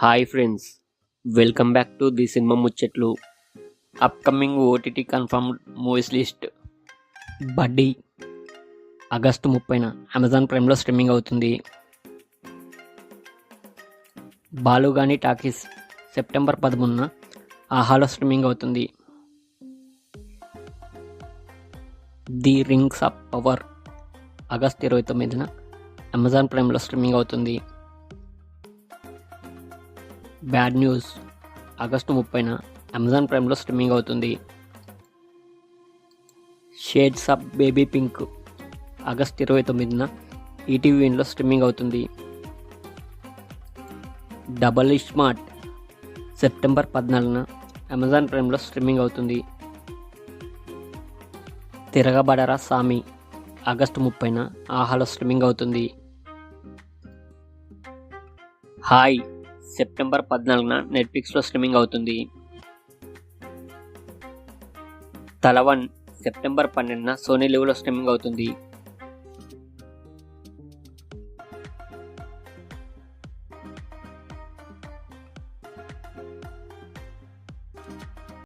Hi friends, welcome back to the cinema ముచ్చట్లు. Upcoming OTT confirmed movies list. Buddy August 30న Amazon ప్రైమ్లో streaming అవుతుంది. Balugani talkies September 13న ఆహాలో స్ట్రీమింగ్ అవుతుంది. The rings of power August 29న అమెజాన్ ప్రైమ్లో స్ట్రీమింగ్ అవుతుంది. బ్యాడ్ న్యూస్ ఆగస్టు 30న అమెజాన్ ప్రైమ్లో స్ట్రీమింగ్ అవుతుంది. Shades of baby pink August 29న ఈటీవీలో స్ట్రీమింగ్ అవుతుంది. డబల్ స్మార్ట్ సెప్టెంబర్ 14న అమెజాన్ ప్రైమ్లో స్ట్రీమింగ్ అవుతుంది. తిరగబడరా సామి ఆగస్టు 30న ఆహాలో స్ట్రీమింగ్ అవుతుంది. హాయ్ సెప్టెంబర్ 14న నెట్ఫ్లిక్స్లో స్ట్రీమింగ్ అవుతుంది. తలవన్ సెప్టెంబర్ 12న సోనీ లివ్లో స్ట్రీమింగ్ అవుతుంది.